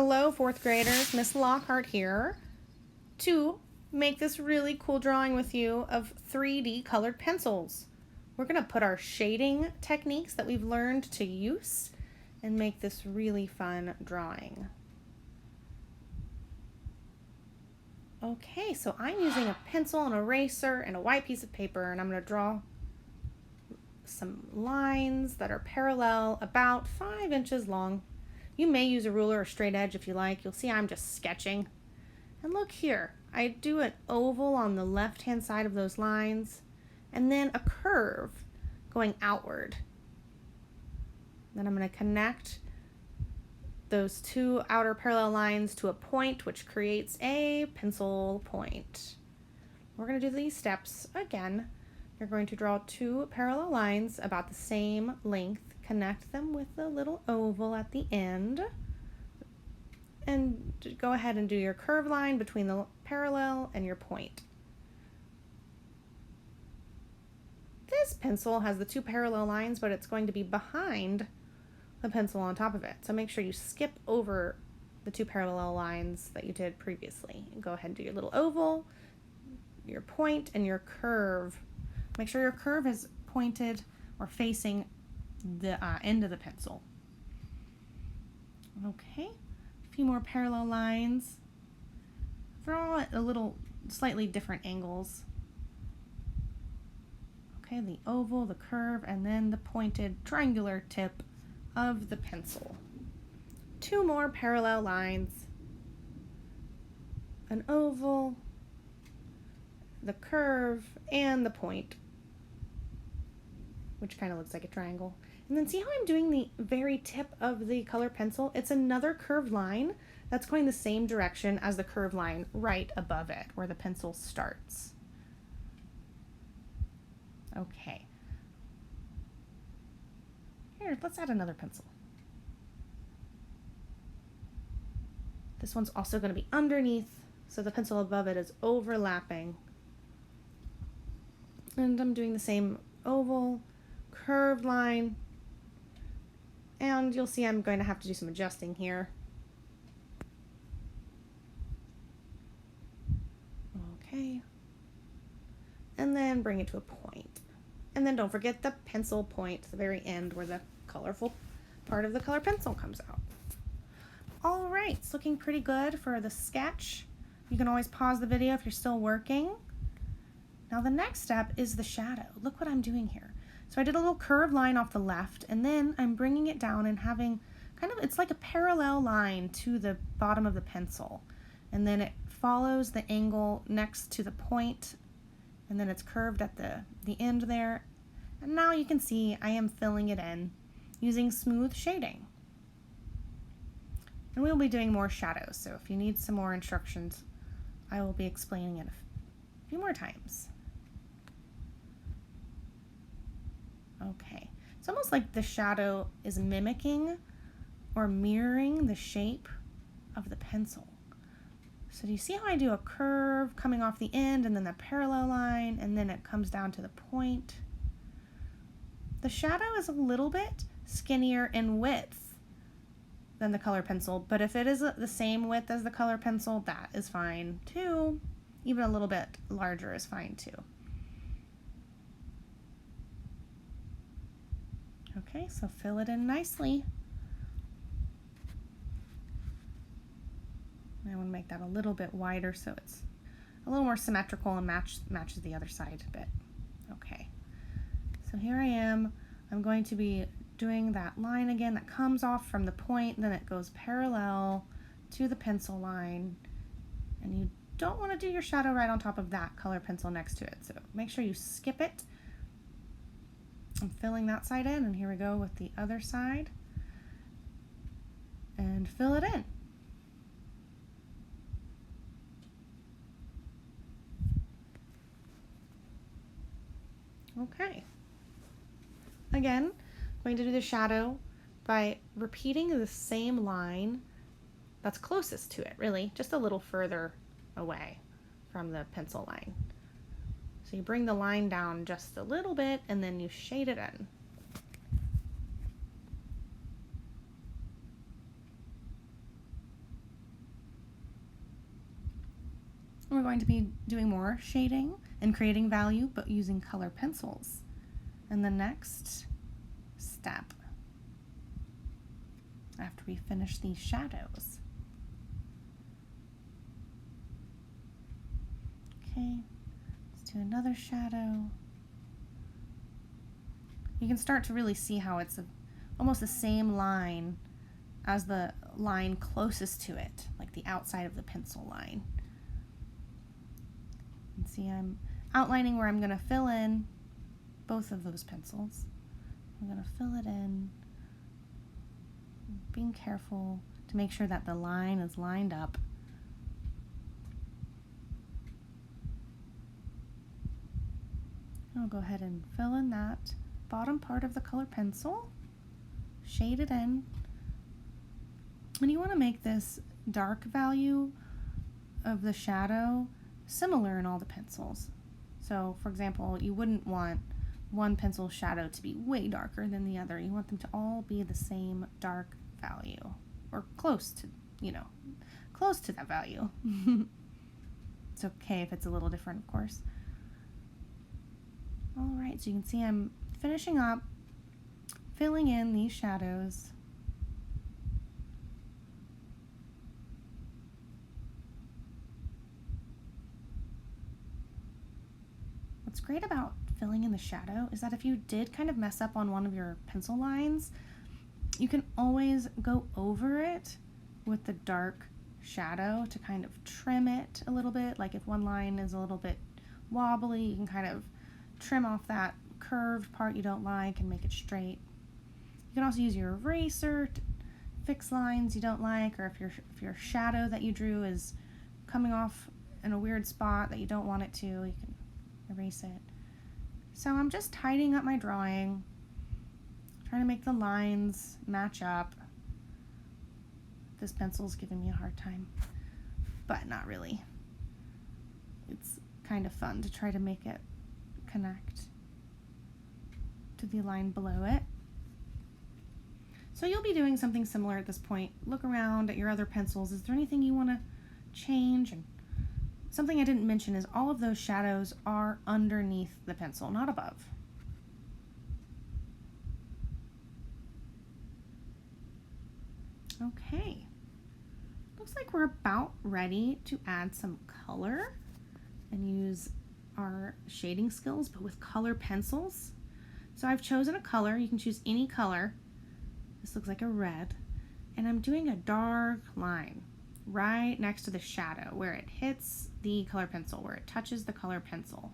Hello, fourth graders. Miss Lockhart here to make this really cool drawing with you of 3D colored pencils. We're going to put our shading techniques that we've learned to use and make this really fun drawing. Okay, so I'm using a pencil, an eraser, and a white piece of paper, and I'm going to draw some lines that are parallel, about 5 inches long. You may use a ruler or straight edge if you like. You'll see I'm just sketching. And look here, I do an oval on the left-hand side of those lines, and then a curve going outward. Then I'm going to connect those two outer parallel lines to a point, which creates a pencil point. We're going to do these steps again. You're going to draw 2 parallel lines about the same length, connect them with a little oval at the end, and go ahead and do your curve line between the parallel and your point. This pencil has the 2 parallel lines, but it's going to be behind the pencil on top of it. So make sure you skip over the 2 parallel lines that you did previously. Go ahead and do your little oval, your point, and your curve. Make sure your curve is pointed or facing the end of the pencil. Okay, a few more parallel lines. Draw at a little slightly different angles. Okay, the oval, the curve, and then the pointed triangular tip of the pencil. 2 more parallel lines. An oval, the curve, and the point, which kind of looks like a triangle. And then see how I'm doing the very tip of the color pencil? It's another curved line that's going the same direction as the curved line right above it, where the pencil starts. Okay. Here, let's add another pencil. This one's also going to be underneath, so the pencil above it is overlapping. And I'm doing the same oval, curved line, and you'll see I'm going to have to do some adjusting here. Okay. And then bring it to a point. And then don't forget the pencil point at the very end where the colorful part of the color pencil comes out. All right, it's looking pretty good for the sketch. You can always pause the video if you're still working. Now the next step is the shadow. Look what I'm doing here. So I did a little curved line off the left, and then I'm bringing it down and having kind of, it's like a parallel line to the bottom of the pencil. And then it follows the angle next to the point, and then it's curved at the end there. And now you can see I am filling it in using smooth shading. And we'll be doing more shadows, so if you need some more instructions, I will be explaining it a few more times. Okay, it's almost like the shadow is mimicking or mirroring the shape of the pencil. So do you see how I do a curve coming off the end and then the parallel line, and then it comes down to the point? The shadow is a little bit skinnier in width than the color pencil, but if it is the same width as the color pencil, that is fine too. Even a little bit larger is fine too. Okay, so fill it in nicely. I want to make that a little bit wider so it's a little more symmetrical and matches the other side a bit. Okay, so here I am. I'm going to be doing that line again that comes off from the point, then it goes parallel to the pencil line, and you don't want to do your shadow right on top of that color pencil next to it, so make sure you skip it. I'm filling that side in, and here we go with the other side, and fill it in. Okay. Again, going to do the shadow by repeating the same line that's closest to it, really, just a little further away from the pencil line. So you bring the line down just a little bit and then you shade it in. We're going to be doing more shading and creating value, but using color pencils. And the next step, after we finish these shadows. Okay, let's do another shadow. You can start to really see how it's almost the same line as the line closest to it, like the outside of the pencil line. You can see I'm outlining where I'm going to fill in both of those pencils. I'm going to fill it in, being careful to make sure that the line is lined up. I'll go ahead and fill in that bottom part of the color pencil, shade it in, and you want to make this dark value of the shadow similar in all the pencils. So for example, you wouldn't want one pencil shadow to be way darker than the other. You want them to all be the same dark value, or close to, close to that value. It's okay if it's a little different, of course. All right, so you can see I'm finishing up, filling in these shadows. What's great about filling in the shadow is that if you did kind of mess up on one of your pencil lines, you can always go over it with the dark shadow to kind of trim it a little bit. Like if one line is a little bit wobbly, you can kind of trim off that curved part you don't like and make it straight. You can also use your eraser to fix lines you don't like, or if your shadow that you drew is coming off in a weird spot that you don't want it to, you can erase it. So I'm just tidying up my drawing, trying to make the lines match up. This pencil's giving me a hard time, but not really. It's kind of fun to try to make it connect to the line below it. So you'll be doing something similar at this point. Look around at your other pencils. Is there anything you want to change? And something I didn't mention is all of those shadows are underneath the pencil, not above. Okay, looks like we're about ready to add some color and use our shading skills, but with color pencils. So I've chosen a color. You can choose any color. This looks like a red, and I'm doing a dark line right next to the shadow where it hits the color pencil, where it touches the color pencil.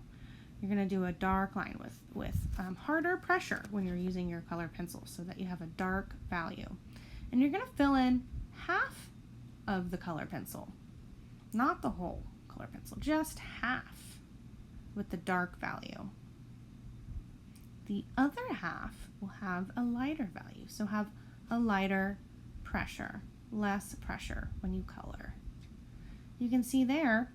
You're going to do a dark line with harder pressure when you're using your color pencil so that you have a dark value. And you're going to fill in half of the color pencil, not the whole color pencil, just half with the dark value. The other half will have a lighter value, so have a lighter pressure, less pressure when you color. You can see there,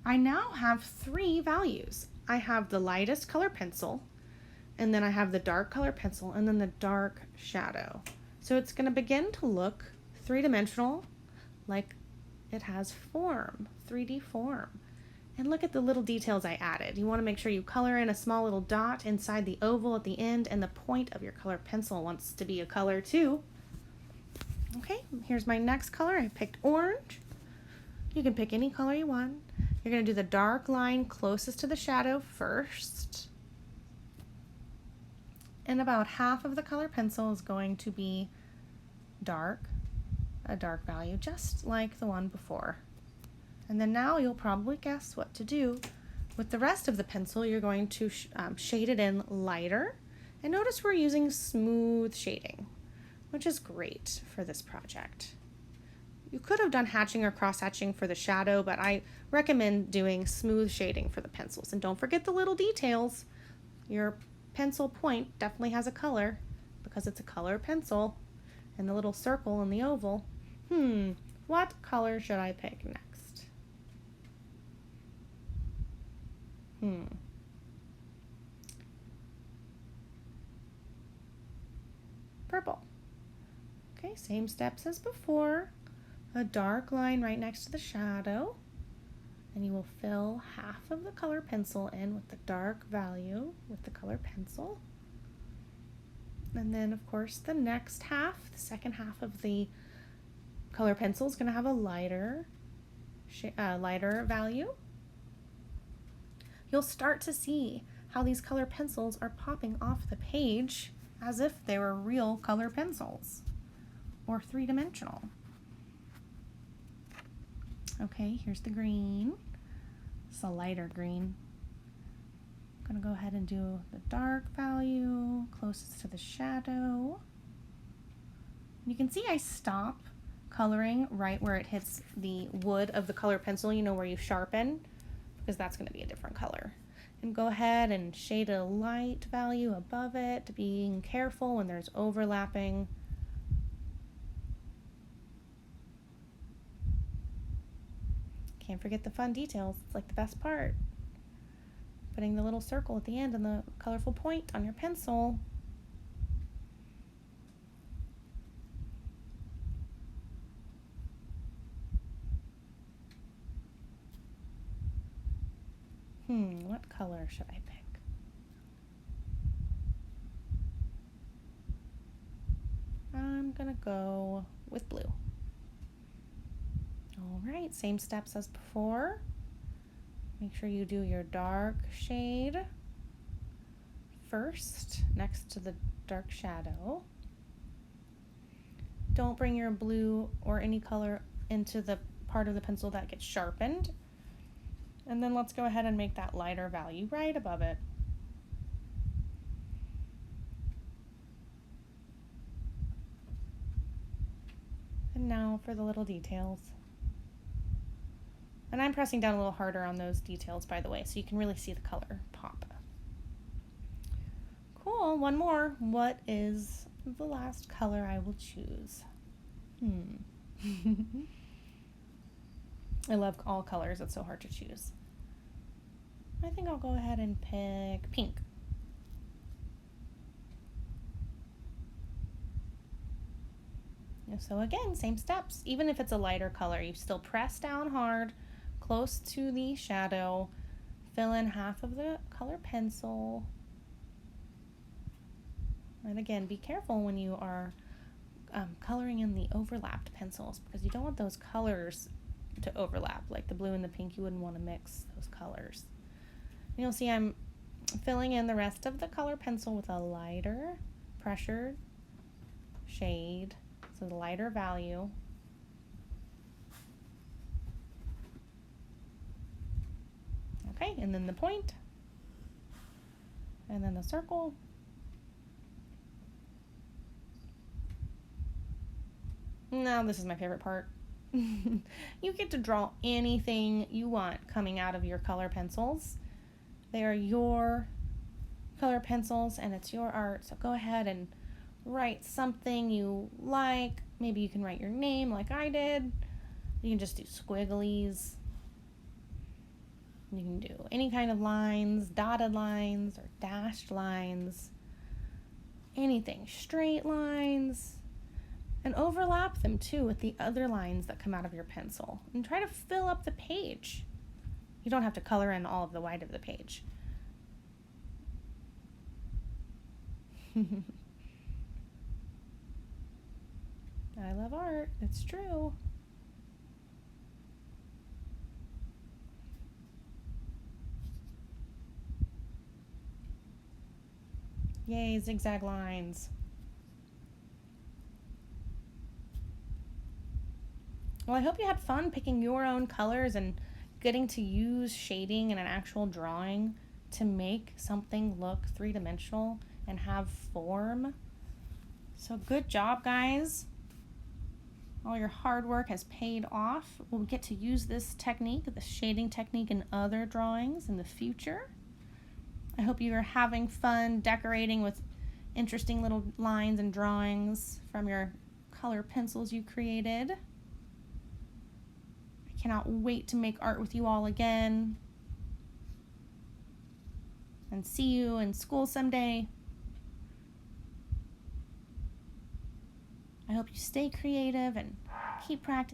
I now have 3 values. I have the lightest color pencil, and then I have the dark color pencil, and then the dark shadow. So it's going to begin to look three-dimensional, like it has form, 3D form. And look at the little details I added. You want to make sure you color in a small little dot inside the oval at the end, and the point of your color pencil wants to be a color too. Okay, here's my next color. I picked orange. You can pick any color you want. You're going to do the dark line closest to the shadow first. And about half of the color pencil is going to be dark, a dark value, just like the one before. And then now you'll probably guess what to do. With the rest of the pencil, you're going to shade it in lighter. And notice we're using smooth shading, which is great for this project. You could have done hatching or cross hatching for the shadow, but I recommend doing smooth shading for the pencils. And don't forget the little details. Your pencil point definitely has a color because it's a color pencil, and the little circle and the oval. What color should I pick next? Purple. Okay, same steps as before. A dark line right next to the shadow. And you will fill half of the color pencil in with the dark value with the color pencil. And then, of course, the next half, the second half of the color pencil is going to have a lighter value. You'll start to see how these color pencils are popping off the page as if they were real color pencils or three-dimensional. Okay, here's the green. It's a lighter green. I'm going to go ahead and do the dark value closest to the shadow. You can see I stop coloring right where it hits the wood of the color pencil, you know, where you sharpen, because that's going to be a different color. And go ahead and shade a light value above it, being careful when there's overlapping. Can't forget the fun details. It's like the best part. Putting the little circle at the end and the colorful point on your pencil. What color should I pick? I'm gonna go with blue. All right, same steps as before. Make sure you do your dark shade first, next to the dark shadow. Don't bring your blue or any color into the part of the pencil that gets sharpened. And then let's go ahead and make that lighter value right above it. And now for the little details. And I'm pressing down a little harder on those details, by the way, so you can really see the color pop. Cool, one more. What is the last color I will choose? I love all colors, it's so hard to choose. I think I'll go ahead and pick pink. So again, same steps. Even if it's a lighter color, you still press down hard, close to the shadow, fill in half of the color pencil. And again, be careful when you are coloring in the overlapped pencils, because you don't want those colors to overlap. Like the blue and the pink, you wouldn't want to mix those colors. And you'll see I'm filling in the rest of the color pencil with a lighter pressure shade, so the lighter value. Okay, and then the point, and then the circle. Now this is my favorite part. You get to draw anything you want coming out of your color pencils. They are your color pencils and it's your art, so go ahead and write something you like. Maybe you can write your name like I did. You can just do squigglies. You can do any kind of lines, dotted lines or dashed lines, anything, straight lines, and overlap them too with the other lines that come out of your pencil and try to fill up the page. You don't have to color in all of the white of the page. I love art, it's true. Yay, zigzag lines. Well, I hope you had fun picking your own colors and getting to use shading in an actual drawing to make something look three-dimensional and have form. So good job, guys. All your hard work has paid off. We'll get to use this technique, the shading technique, in other drawings in the future. I hope you are having fun decorating with interesting little lines and drawings from your color pencils you created. I cannot wait to make art with you all again and see you in school someday. I hope you stay creative and keep practicing.